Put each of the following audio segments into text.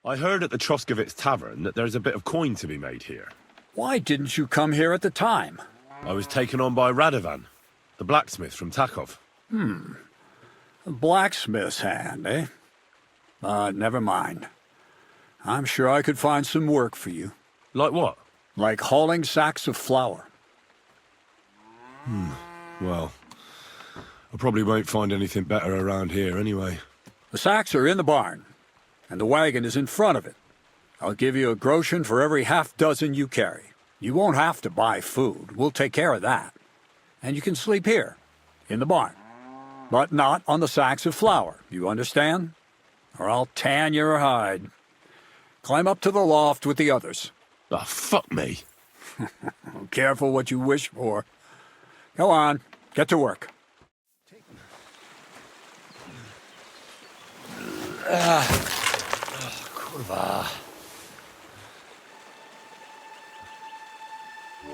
I heard at the Troskovitz Tavern that there's a bit of coin to be made here. Why didn't you come here at the time? I was taken on by Radovan, the blacksmith from Takov. A blacksmith's hand, eh? But never mind. I'm sure I could find some work for you. Like what? Like hauling sacks of flour. Well, I probably won't find anything better around here anyway. The sacks are in the barn, and the wagon is in front of it. I'll give you a groschen for every half-dozen you carry. You won't have to buy food. We'll take care of that. And you can sleep here, in the barn. But not on the sacks of flour, you understand? Or I'll tan your hide. Climb up to the loft with the others. Oh, fuck me. Careful what you wish for. Go on, get to work. Kurwa.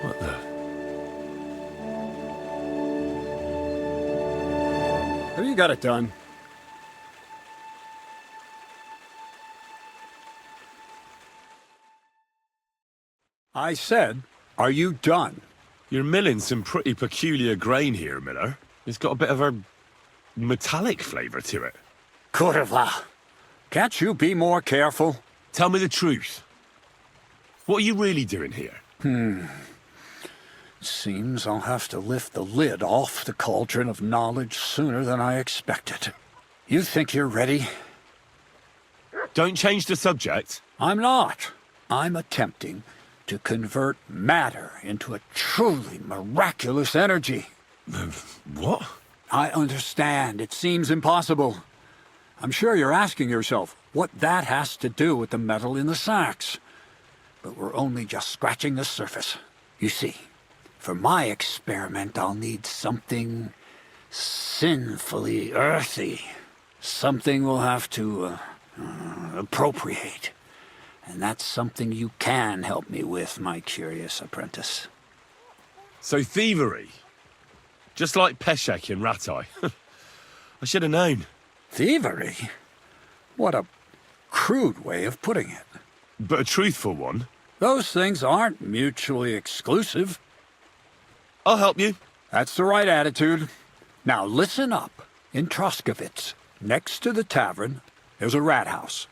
What the? Have you got it done? I said, are you done? You're milling some pretty peculiar grain here, Miller. It's got a bit of a metallic flavour to it. Kurwa. Can't you be more careful? Tell me the truth. What are you really doing here? Seems I'll have to lift the lid off the cauldron of knowledge sooner than I expected. You think you're ready? Don't change the subject. I'm not. I'm attempting to convert matter into a truly miraculous energy. What? I understand. It seems impossible. I'm sure you're asking yourself what that has to do with the metal in the sacks. But we're only just scratching the surface. You see, for my experiment, I'll need something sinfully earthy. Something we'll have to appropriate. And that's something you can help me with, my curious apprentice. So thievery? Just like Peshek in Ratai. I should have known. Thievery? What a crude way of putting it. But a truthful one. Those things aren't mutually exclusive. I'll help you. That's the right attitude. Now listen up. In Troskovitz, next to the tavern, there's a rat house.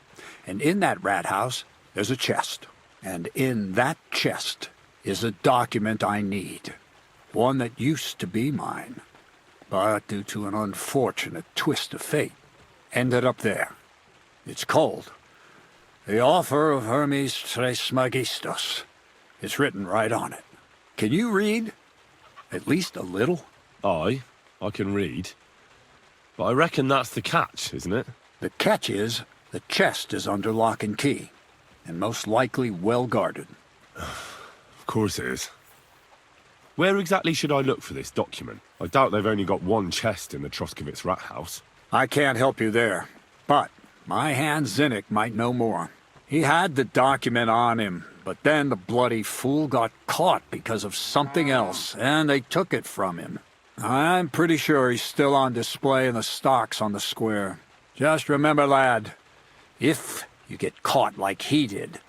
And in that rat house, there's a chest. And in that chest is a document I need. One that used to be mine. But due to an unfortunate twist of fate, ended up there. It's called The Offer of Hermes Trismegistos. It's written right on it. Can you read? At least a little? I can read. But I reckon that's the catch, isn't it? The catch is, the chest is under lock and key, and most likely well guarded. Of course it is. Where exactly should I look for this document? I doubt they've only got one chest in the Troskovitz rat house. I can't help you there, but my hand Zinnik might know more. He had the document on him, but then the bloody fool got caught because of something else, and they took it from him. I'm pretty sure he's still on display in the stocks on the square. Just remember, lad, if you get caught like he did,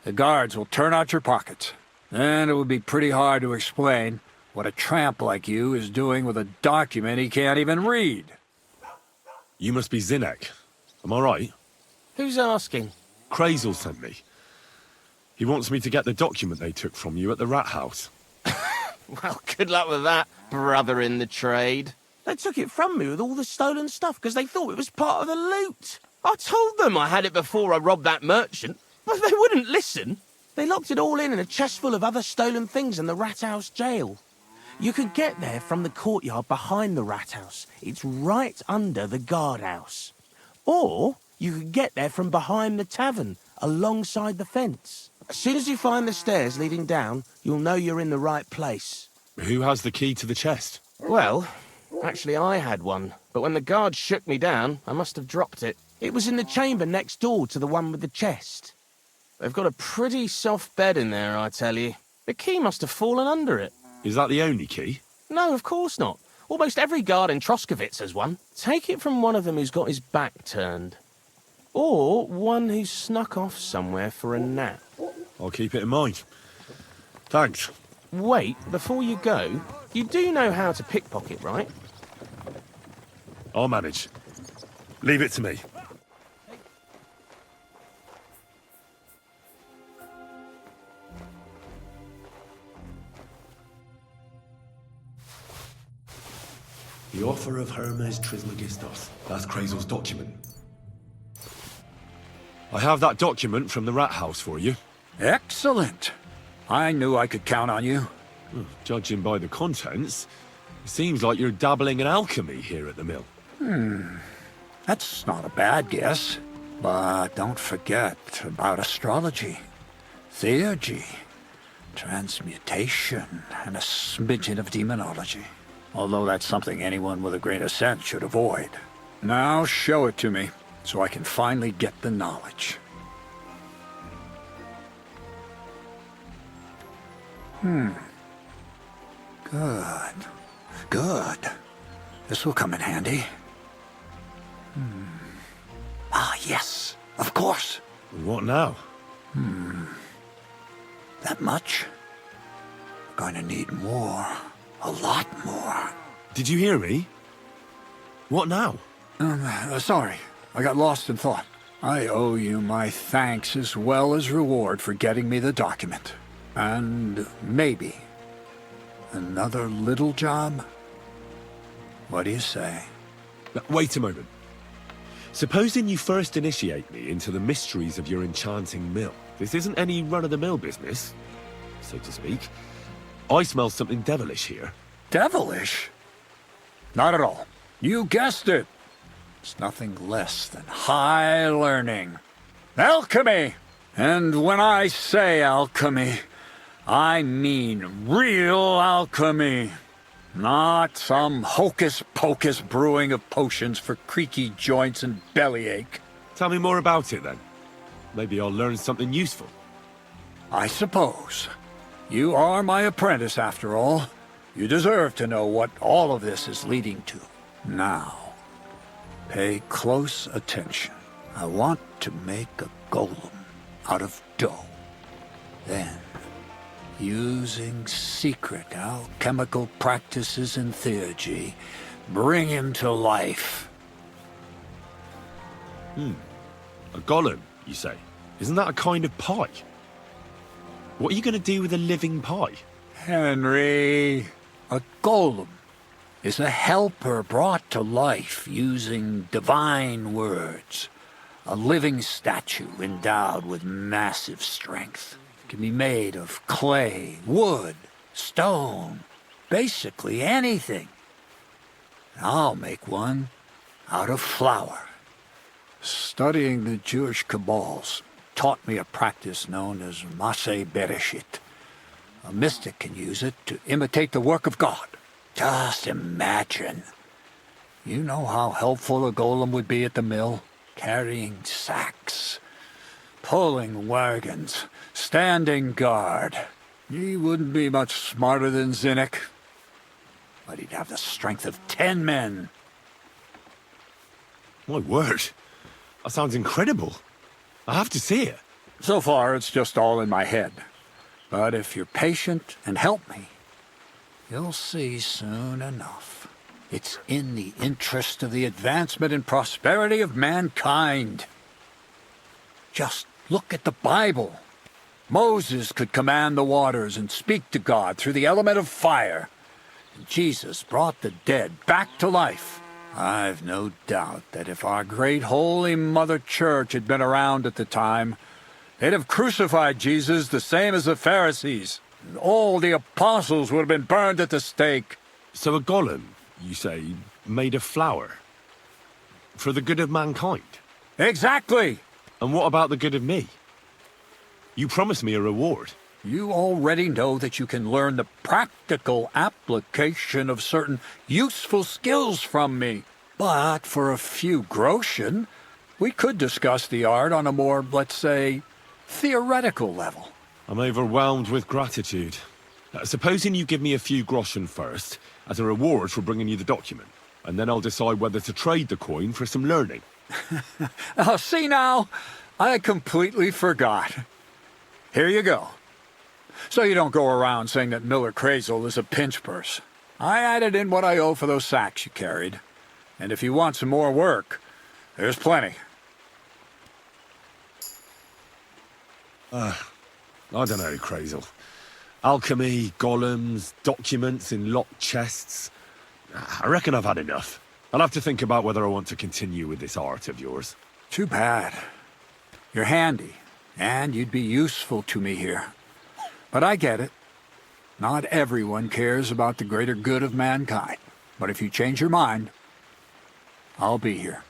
the guards will turn out your pockets. Then it would be pretty hard to explain what a tramp like you is doing with a document he can't even read. You must be Zinnek. Am I right? Who's asking? Krayzel sent me. He wants me to get the document they took from you at the rat house. Well, good luck with that, brother in the trade. They took it from me with all the stolen stuff because they thought it was part of the loot. I told them I had it before I robbed that merchant, but they wouldn't listen. They locked it all in a chest full of other stolen things in the rat house jail. You could get there from the courtyard behind the rat house. It's right under the guardhouse. Or you could get there from behind the tavern, alongside the fence. As soon as you find the stairs leading down, you'll know you're in the right place. Who has the key to the chest? Well, actually I had one, but when the guards shook me down, I must have dropped it. It was in the chamber next door to the one with the chest. They've got a pretty soft bed in there, I tell you. The key must have fallen under it. Is that the only key? No, of course not. Almost every guard in Troskovitz has one. Take it from one of them who's got his back turned. Or one who snuck off somewhere for a nap. I'll keep it in mind. Thanks. Wait, before you go, you do know how to pickpocket, right? I'll manage. Leave it to me. The offer of Hermes Trismegistos. That's Krayzl's document. I have that document from the rat house for you. Excellent. I knew I could count on you. Judging by the contents, it seems like you're dabbling in alchemy here at the mill. That's not a bad guess. But don't forget about astrology, theurgy, transmutation, and a smidgen of demonology. Although that's something anyone with a grain of sense should avoid. Now show it to me, so I can finally get the knowledge. Good. Good. This will come in handy. Ah, yes. Of course. What now? That much? Going to need more. A lot more. Did you hear me? What now? Sorry. I got lost in thought. I owe you my thanks as well as reward for getting me the document. And maybe another little job? What do you say? Wait a moment. Supposing you first initiate me into the mysteries of your enchanting mill. This isn't any run-of-the-mill business, so to speak. I smell something devilish here. Devilish? Not at all. You guessed it. It's nothing less than high learning. Alchemy! And when I say alchemy, I mean real alchemy. Not some hocus-pocus brewing of potions for creaky joints and bellyache. Tell me more about it, then. Maybe I'll learn something useful. I suppose. You are my apprentice, after all. You deserve to know what all of this is leading to. Now, pay close attention. I want to make a golem out of dough. Then, using secret alchemical practices and theurgy, bring him to life. A golem, you say? Isn't that a kind of pie? What are you going to do with a living pie? Henry, a golem is a helper brought to life using divine words. A living statue endowed with massive strength. It can be made of clay, wood, stone, basically anything. I'll make one out of flour. Studying the Jewish Kabbals taught me a practice known as Maseh Bereshit. A mystic can use it to imitate the work of God. Just imagine. You know how helpful a golem would be at the mill? Carrying sacks, pulling wagons, standing guard. He wouldn't be much smarter than Zinnik, but he'd have the strength of 10 men. My word. That sounds incredible. I have to see it. So far, it's just all in my head. But if you're patient and help me, you'll see soon enough. It's in the interest of the advancement and prosperity of mankind. Just look at the Bible. Moses could command the waters and speak to God through the element of fire. And Jesus brought the dead back to life. I've no doubt that if our great holy Mother Church had been around at the time, they'd have crucified Jesus the same as the Pharisees. And all the apostles would have been burned at the stake. So a golem, you say, made of flour? For the good of mankind? Exactly! And what about the good of me? You promised me a reward. You already know that you can learn the practical application of certain useful skills from me. But for a few groschen, we could discuss the art on a more, let's say, theoretical level. I'm overwhelmed with gratitude. Supposing you give me a few groschen first, as a reward for bringing you the document, and then I'll decide whether to trade the coin for some learning. Oh, see now, I completely forgot. Here you go. So you don't go around saying that Miller Crazel is a pinch purse. I added in what I owe for those sacks you carried. And if you want some more work, there's plenty. I don't know, Crazel. Alchemy, golems, documents in locked chests. I reckon I've had enough. I'll have to think about whether I want to continue with this art of yours. Too bad. You're handy, and you'd be useful to me here. But I get it. Not everyone cares about the greater good of mankind. But if you change your mind, I'll be here.